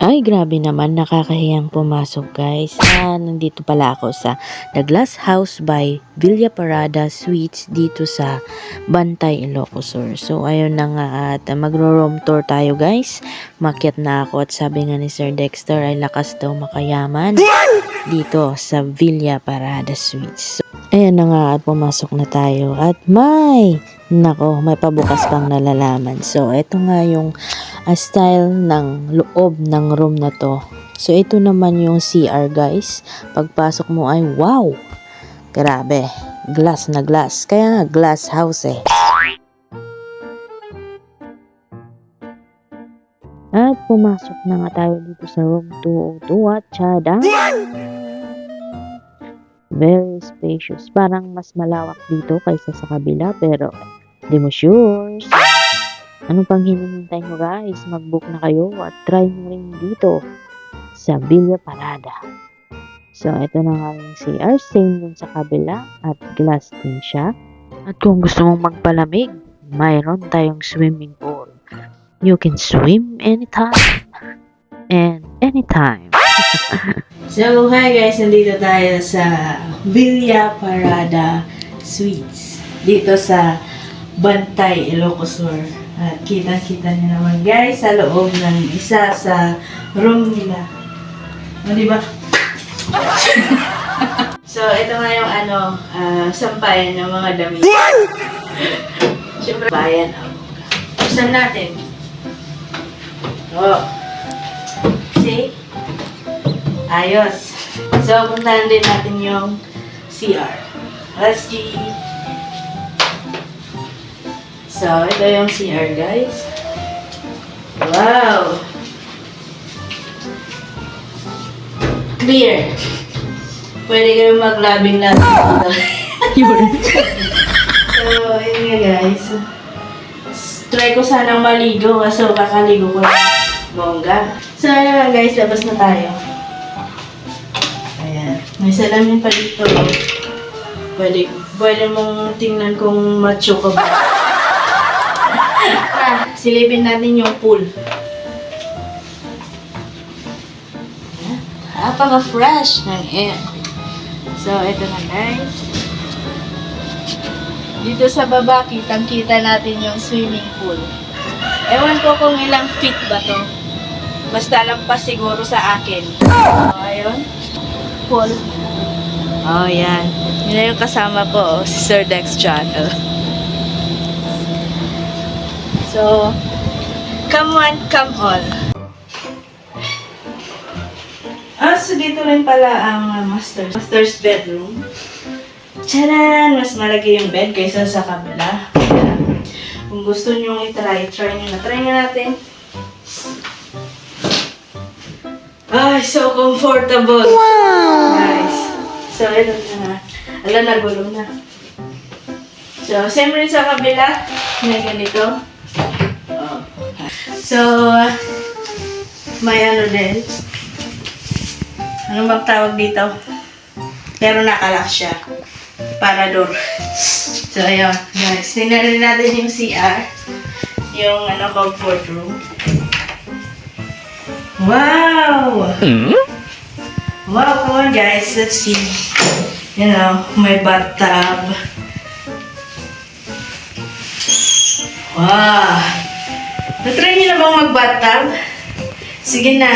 Ay, grabe naman. Nakakahiyang pumasok, guys. Nandito pala ako sa The Glass House by Villa Parada Suites dito sa Bantay, Ilocos Sur. So, ayun na nga at magro-room tour tayo, guys. Makyat na ako at sabi nga ni Sir Dexter ay lakas daw makayaman dito sa Villa Parada Suites. So, ayan na nga at pumasok na tayo at may pabukas pang nalalaman. So, ito nga yung style ng loob ng room na to. So, ito naman yung CR, guys. Pagpasok mo ay wow! Grabe. Glass na glass. Kaya nga glass house eh. At pumasok na nga tayo dito sa room 202 at tada! Very spacious. Parang mas malawak dito kaysa sa kabila pero di mo sure. So, ano pang hinihintay mo, guys? Mag-book na kayo at try mo rin dito sa Villa Parada. So, ito na nga yung CR. Same din sa kabila at glass din siya. At kung gusto mong magpalamig, mayroon tayong swimming pool. You can swim anytime and anytime. So, hi guys. Nandito tayo sa Villa Parada Suites. Dito sa Bantay, Ilocos Sur. At kitang-kita niyo naman guys sa loob ng isa sa room nila. O, diba? So, ito nga yung sampayan ng mga damit. Siyempre, bayan. Buksan natin. Oh. See? Ayos. So, puntahan din natin yung CR. Let's see. So, ito yung CR, guys. Wow! Clear. Pwede kayo maglabing-labing dito. So, yun nga, guys. Try ko sanang maligo, so kakaligo ko na bongga. So, ayun nga, guys. Labas na tayo. Ayan. May salamin pa dito. Pwede mong tingnan kung macho ka ba. Silipin natin yung pool. Napaka-fresh ng air. So, ito na guys. Dito sa baba, kitang-kita natin yung swimming pool. Ewan ko kung ilang feet ba to. Basta lang pa siguro sa akin. So, ayun. Pool. Oh, yan. Yun na yung kasama ko, si Sir Dex Channel. So, come one, come all. So dito rin pala ang master's bedroom. Tcharan! Mas malaki yung bed kaysa sa kabila. Kung gusto nyo i-try nyo na. Try nyo natin. Ay, so comfortable. Wow! Nice. So, ito na. Ala, nagulo na. So, same rin sa kabila. May ganito. So, may din. Anong bang tawag dito? Pero nakalock siya. Para door. So, ayun. Guys, tingnan rin natin yung CR. Yung comfort room. Wow! Wow, come on guys. Let's see. You know, may bathtub. Wow! Na-try niyo na bang mag-bathtub? Sige na,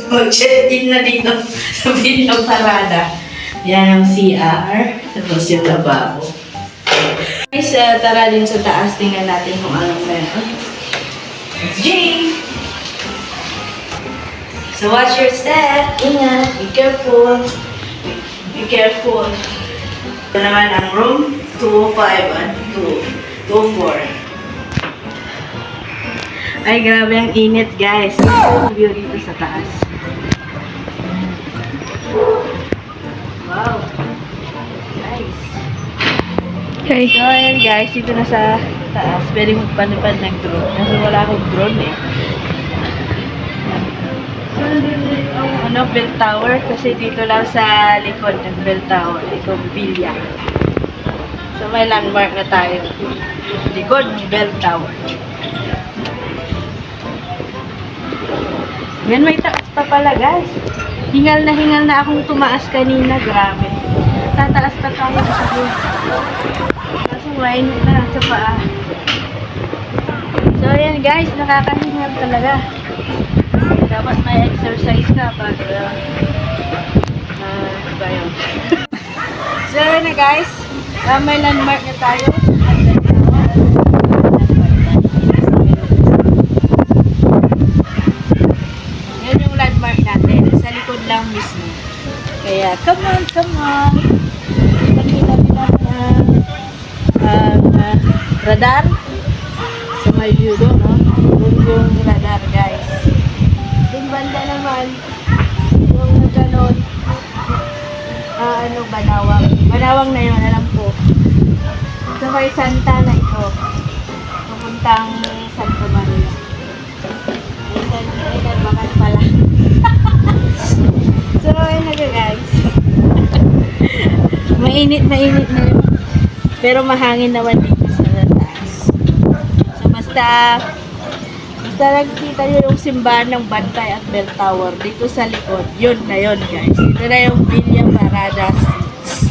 mag-check-in na dito sa Villa Parada. Yan ang CR. Tapos yung lababo. Guys, tara din sa taas. Tingnan natin kung anong meron. Let's Jane! So watch your step. Ingat. Be careful. Be careful. Ito naman ang room 205 at 204. Ay, grabe ang init, guys. Ang view dito sa taas. Wow. Nice. Okay. So, ayan, guys. Dito na sa taas. Pwede magpanipad ng drone. Kasi wala akong drone, eh. So, bell tower. Kasi dito lang sa likod ng bell tower. Itong Villa. So, may landmark na tayo. Likod ng bell tower. Yan, may pa pala guys. Hingal na akong tumaas kanina. Grabe. Tataas pa tayo sa buhay. Kaso mainit na sa paa. So ayan guys, nakakahingal talaga. Dapat may exercise ka para ba yun? So ayan na guys, may landmark na tayo. Yan yung landmark natin. Sa likod lang mismo. Kaya come on, come on. Kita ang radar. Sa may view doon, no? Doon yung radar guys. Yung banda naman, yung ganon, Banawang. Banawang na yun, alam ko. Ito kay Santa na ito. Papuntang Santa Maria. Ay, bakit pala. So, ayun na guys. Mainit na yun. Pero mahangin naman dito sa taas. So, basta nakikita nyo yung simbahan ng Bantay at Bell Tower dito sa likod. Yun na yun guys. Ito na yung Villa Parada Seats.